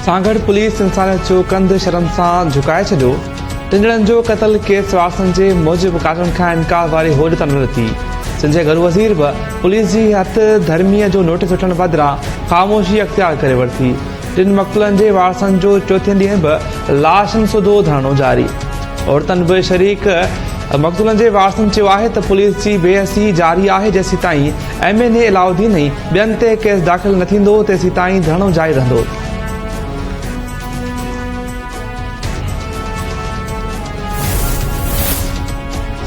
Sanghar police इंसानियत जो कंध शर्म सां झुकाए छॾियो। टिंडड़नि जो क़तल केस वारसनि जे मूजिब काटण खां इनकार वारी होड़ त न लथी। सिंध जे घरू वज़ीर बि पुलिस जी हथ धर्मीअ जो नोटिस वठण बदिरां ख़ामोशी अख़्तियार करे वरिती। टिन मक़तूलनि जे वारसनि जो चौथे ॾींहुं बि लाशनि सुधो धरणो जारी। औरतनि बि शरीक मक़तूलनि जे वारसनि चयो आहे त पुलिस जी बेहसी जारी आहे। जेसीं ताईं MNA अलाउद्दीन ऐं ॿियनि ते केस दाख़िल न थींदो तेसीं ताईं धरणो जारी रहंदो।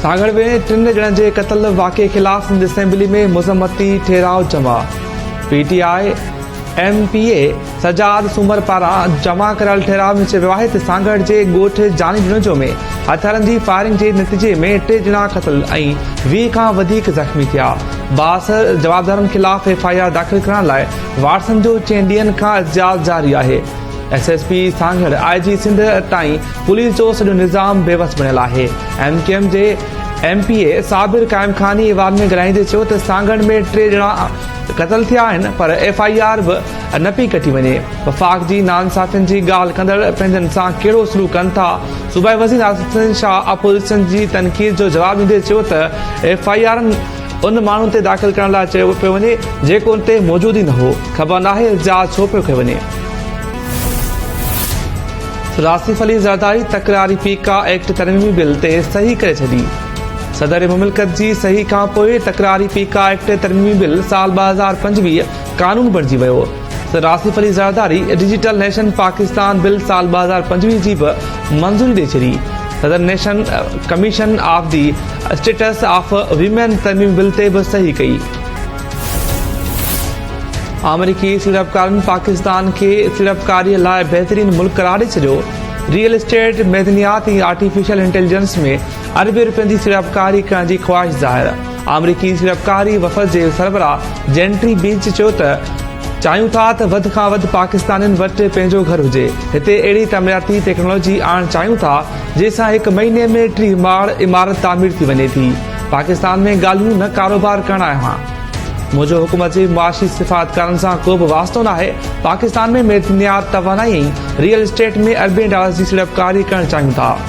सांगड़ में 3 ॼणनि जे क़तल वाक़े ख़िलाफ़ सिंध असेंबली में मुज़म्मती ठहिराउ जमा। PTI MPA सजाद सूमर पारां जमा कयल ठहिराउ में चयो आहे त सांगड़ जे ॻोठ जानी जुनजो में हथियारनि जी फायरिंग जे नतीजे में 3 ॼणा क़तल ऐं 20 खां वधीक ज़ख़्मी थिया। बासर जवाबदारनि ख़िलाफ़ FIR दाख़िल करण लाइ वारसनि जो 4 ॾींहनि खां एहतिजाज जारी आहे। SSP सांगड़ IG सिंध ताईं पुलिस जो सॼो निज़ाम बेवस बणियल आहे। MKM जे MPA साबिर क़ाइम ख़ानी अहवाल में ॻाल्हाईंदे चयो त सांगड़ में 3 ॼणा क़तल थिया आहिनि पर FIR बि न पई कटी वञे। वफ़ाक़ जी नाइंसाफ़ियुनि जी ॻाल्हि कंदड़ पंहिंजनि सां कहिड़ो सलूक कनि था। सूबाई वज़ीर आसिफ शाह अपोज़िशन जी तनक़ीद जो जवाबु ॾींदे चयो त FIR उन माण्हुनि ते दाख़िल करण लाइ चयो पियो वञे जेको उन ते मौजूद ई न हो। ख़बर नाहे एहतिजाज छो पियो कयो वञे। आसिफ अली ज़रदारी तकरारी पीका एक्ट तरमीमी बिल ते सही करे छॾी। सदर मुमलिकत जी सही खां पोइ तकरारी पीका एक्ट तरमीमी बिल साल 2025 कानून बणिजी वियो। Asif Ali Zardari digital nation Pakistan bill साल 2025 जी बि मंज़ूरी ॾेई छॾी। सदर nation commission of the status of women तरमीमी बिल ते बि सही कई। अमरीकी सीड़पकारनि पाकिस्तान खे सीड़पकारीअ लाइ बहितरीन मुल्क करार ॾेई छॾियो। रियल एस्टेट मैदनियात ऐं आर्टिफिशियल इंटेलिजेंस में अरबे रुपयनि जी सीड़पकारी करण जी ख़्वाहिश ज़ाहिर। अमरीकी सीड़पकारी वफ़द जे सरबराह जेंट्री बीच चयो त चाहियूं था त वधि खां वधि पाकिस्तानियुनि वटि पंहिंजो घर हुजे। हिते अहिड़ी तमीराती टेक्नोलॉजी आणणु चाहियूं था जंहिंसां 1 महीने में 3 माड़ इमारत तामीर थी वञे थी। पाकिस्तान में ॻाल्हियूं न कारोबार करणु आहियां। मुंहिंजो हुकूमत जी मुआशी सिफ़ातकारनि सां को बि वास्तो नाहे। पाकिस्तान में मैदनियात तवानाई ऐं रियल एस्टेट में अरबें डॉलर जी सीड़पकारी करणु चाहियूं था।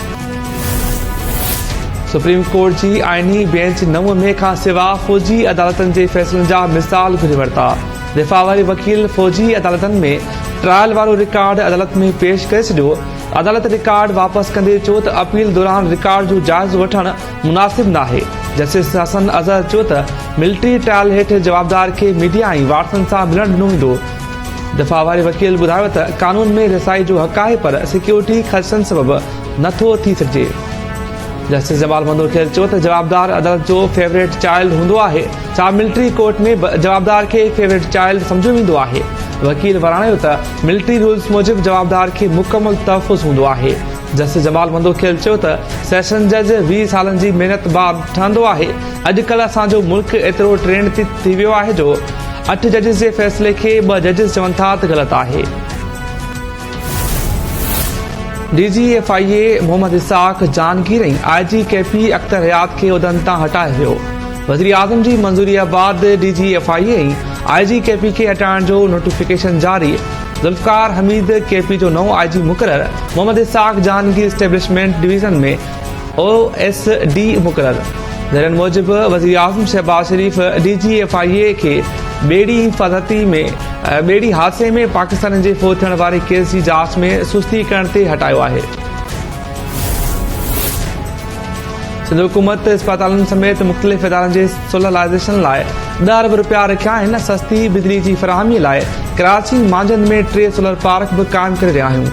सुप्रीम कोर्ट जी आइनी बेंच 9 मई खां सिवा फ़ौजी अदालतनि जे फ़ैसिलनि जा मिसाल घुरे वरिता। दिफ़ा वारी वकील फ़ौजी अदालतनि में ट्रायल वारो रिकॉर्ड अदालत में पेश करे छॾियो। अदालत रिकॉर्ड वापसि कंदे चयो त अपील दौरान रिकॉर्ड जो जाइज़ो वठणु मुनासिब नाहे। जस्टिस हसन अज़हर चयो त मिलिट्री ट्रायल हेठि जवाबदार खे मीडिया ऐं वारसनि सां मिलणु ॾिनो वेंदो। दफ़ा वारे वकील ॿुधायो त कानून में रसाई जो हक़ आहे पर सिक्योरिटी ख़दशनि सबबि नथो थी सघिजे। जस्टिस जमाल मंदोखेर चयो त जवाबदार अदालत जो फेवरेट चाइल्ड हूंदो आहे। छा मिलिट्री कोर्ट में जवाबदार खे फेवरेट चाइल्ड सम्झो वेंदो आहे। वकील वराणियो त मिलिट्री रूल्स मूजिबि जवाबदार खे मुकमल तहफ़ुज़ हूंदो आहे। जस्टिस जमाल मंदोखेर चयो त सेशन जज 20 सालनि जी महिनत बाद ठहंदो आहे। अॼुकल्ह असांजो मुल्क एतिरो ट्रेंड थी वियो आहे जो 8 जजिस जे फ़ैसिले खे 2 जजिस चवनि था त ग़लति आहे। DG FIA मोहम्मद इसाक जहांगीर ऐं IG KP अख्तर हयात खे उहिदनि तां हटाए वियो। वज़ीर आज़म जी मंज़ूरीअ बाद DG FIA ऐं IG KP खे हटाइण जो नोटिफिकेशन जारी। ज़ुल्फ़कार हमीद KP जो नओं IG मुक़रर। मोहम्मद इसाक जहांगीर एस्टेब्लिशमेंट डिवीज़न में OSD मुक़रर। ज़रनि मूजिब वज़ीर आज़म शहबाज शरीफ़ DG FIA खे ॿेड़ी हादसे में पाकिस्तान जे फ़ौत थियण वारे केस जी जांच में सुस्ती करण ते हटायो आहे। सिंध हुकूमत अस्पतालनि समेत मुख़्तलिफ़ इदारनि जे सोलराइज़ेशन लाइ 10 अरब रुपया रखिया आहिनि। सस्ती बिजली जी फ़राहमीअ लाइ कराची मांझंदि में 3 सोलर पार्क बि क़ाइमु करे रहिया आहियूं।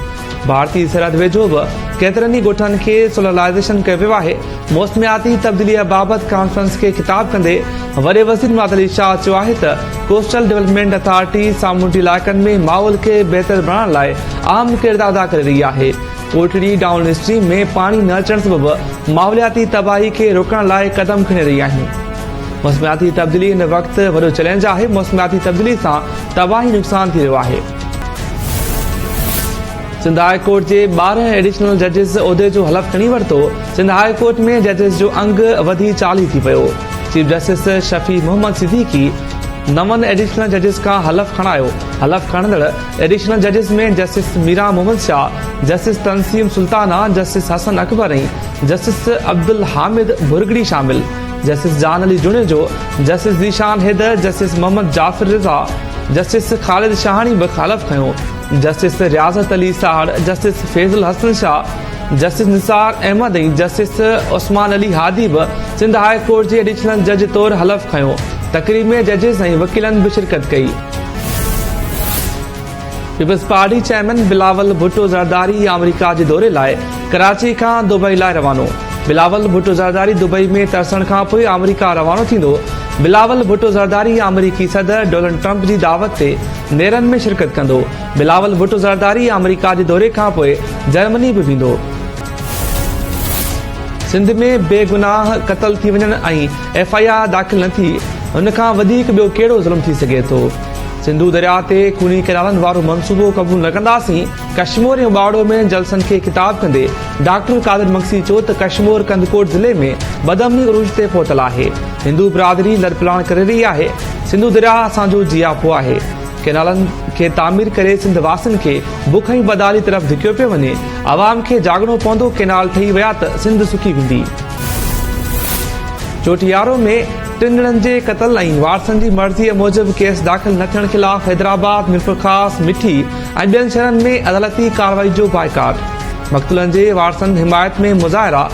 भारतीय सरहद वेझो बि केतिरनि ई ॻोठनि खे सोलराइज़ेशन कयो वियो आहे। मौसमियाती तब्दीलीअ बाबति कॉन्फ्रेंस खे ख़िताब कंदे वॾे वज़ीर मुराद अली शाह चयो आहे त कोस्टल डेवलपमेंट अथॉरिटी सामूंडी इलाइक़नि में माहौल खे बहितर बणाइण लाइ अहम किरदारु अदा करे रही आहे। कोटड़ी डाउन स्ट्रीम में पाणी न अचण सबबि माहौलियाती तबाही खे रोकण लाइ क़दम खणी रही आहियूं। मौसमियाती तब्दीली हिन वक़्तु वॾो चैलेंज आहे। मौसमियाती तब्दीली सां तबाही नुक़सान थी रहियो आहे। सिंध हाई कोर्ट जे 12 एडिशनल जजिस उहिदे जो हलफ़ खणी वरितो। सिंध हाई कोर्ट में जजिस जो अंग वधी 40 थी पियो। Chief justice Shafi Mohammad Siddiqui 9 additional जजिस का हलफ खणायो। हलफ खणंदड़ एडिशनल जजिस में justice Mira Mohammad Shah, justice Tanseem Sultana, justice Hasan Akbar ऐं जस्टिस अब्दुल हामिद भुरगड़ी शामिल। Justice Jan Ali Junejo, justice Zeeshan Haider, justice Mohammad Jafar Riza, justice Khalid Shahani बि हलफ खयो। Justice Riazat Ali Sahar, justice Faizul Hassan Shah, justice Nisar Ahmed ऐं जस्टिस उस्मान अली हादी बि सिंध हाई कोर्ट जे एडिशनल जज तौरु हलफ खयो। तकरीब में जजिस ऐं वकीलनि बि शिरकत कई। Peoples Party chairman Bilawal Bhutto Zardari अमरीका जे दौरे लाइ कराची खां दुबई लाइ रवानो। बिलावल भुट्टो ज़रदारी दुबई में तरसण खां पोइ अमरीका रवानो थींदो। बिलावल भुट्टो ज़रदारी अमरीकी सदर डोनाल्ड ट्रंप जी दावत ते नेरनि में शिरकत कंदो। बिलावल भुट्टो ज़रदारी अमरीका जे दौरे खां पोइ जर्मनी बि वेंदो। सिंध में बेगुनाह क़तल थी वञण ऐं FIR दाख़िल न थी, हुन खां वधीक ॿियो कहिड़ो ज़ुल्म थी सघे थो। सिंधु दरिया ते खूनी कैनालनि वारो मनसूबो क़बूल न कंदासीं। कश्मीर ऐं बावड़ो में जलसनि खे ख़िताब कंदे डॉक्टर कादिर मक्सी चयो त कश्मीर कंदकोट ज़िले में बदअमनी उरूज ते पहुतल आहे। हिंदू बिरादरी लड़पलाण करे रही आहे। सिंधु दरिया असांजो जियापो आहे। कैनालनि खे तामीर करे सिंध वासियुनि खे बुख ऐं बदाली तरफ़ धिकियो पियो वञे। आवाम खे जागणो पवंदो। कैनाल ठही विया त सिंध सुकी वेंदी। चोटियारो में 3 ॼणनि जे क़तल ऐं वारसनि जी मर्ज़ीअ मूजिबि केस दाख़िल न थियण ख़िलाफ़ हैदराबाद, मिरपुर ख़ास, मिठी ऐं ॿियनि शहरनि में अदालती कार्रवाई जो बाइकाट। मक़तूलनि जे वारसनि हिमायत में मुज़ाहिरा,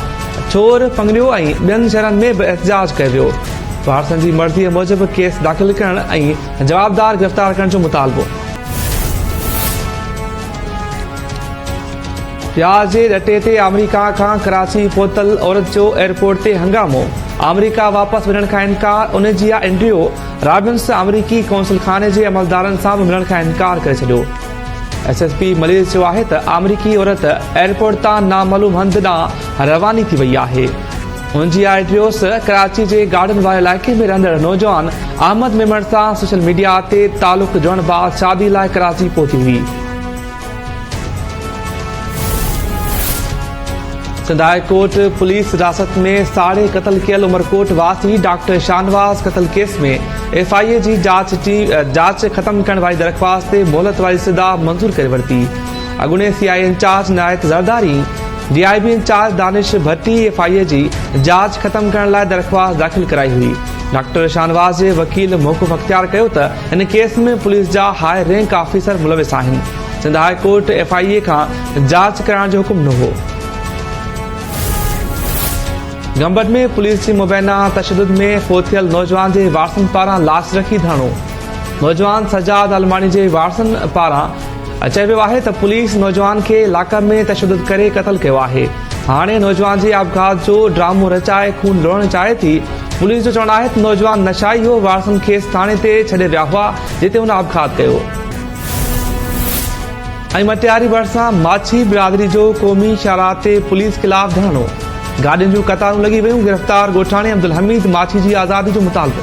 छोर पंगड़ियो ऐं ॿियनि शहरनि में बि एहतजाज कयो वियो। वारसनि जी मर्ज़ीअ मूजिबि केस दाख़िल करण ऐं जवाबदार गिरफ़्तार करण जो मुतालबो। प्याज जे ॾटे ते अमरीका खां कराची पहुतल औरत जो एयरपोर्ट ते हंगामो। अमरीका वापसि वञण खां इनकार। उन जी एंड्रियो रॉबिन्स अमरीकी कौंसिल खाने जे अमलदारनि सां बि मिलण खां इनकार करे छॾियो। SSP मलिर चयो आहे त अमरीकी औरत एयरपोर्ट तां नामालूम हंधि ॾांहुं रवानी थी वई आहे। हुन जी एड्रियोस कराची जे गार्डन वारे इलाइक़े में रहंदड़ नौजवान अहमद मेमण सां सोशल मीडिया ते तालुक़ जोड़ण बाबति शादी लाइ कराची पहुती हुई। सिंध हाई कोर्ट पुलिस हिरासत में साड़े क़तल कयल उमरकोट वासी डॉक्टर शाहनवाज़ क़तल केस में FIA जी जांच ख़त्म करण वारी दरख़्वास्त ते मोहलत वारी सदा मंज़ूर करे वरिती। अॻूणे CI incharge Nayat Zardari, DIB incharge Danish Bhatti FIA जी जांच ख़त्म करण लाइ दरख़्वास्त दाख़िल कराई हुई। डॉक्टर शाहनवाज़ जे वकील मौक़ुफ़ अख़्तियार कयो त हिन केस में पुलिस जा हाई रैंक ऑफिसर मुलविस आहिनि। सिंध हाई कोर्ट FIA खां जांच कराइण जो हुकुम न हो। गंबट में पुलिस जी मुबैना तशद्दुद में फ़ौत थियल नौजवान जे वारसनि पारां लाश रखी धरणो। नौजवान सजाद अलमानी जे वारसनि पारां चयो वियो आहे त पुलिस नौजवान खे इलाक़े में तशद्दुद करे क़तल कयो आहे। हाणे नौजवान जे आपघात जो ड्रामो रचाए खून लुणणु चाहे थी। पुलिस जो चवणु आहे त नौजवान नशाई हो, वारसनि खेसि थाणे ते छॾे विया हुआ जिते हुन आपघात कयो। ऐं मटियारी भरिसां माछी बिरादरी जो क़ौमी शाहराह ते पुलिस ख़िलाफ़ धरणो। गाॾियुनि जूं कतारूं लॻी वयूं। गिरफ़्तार ॻोठाणे अब्दुल हमीद माछी जी आज़ादी जो मुतालबो।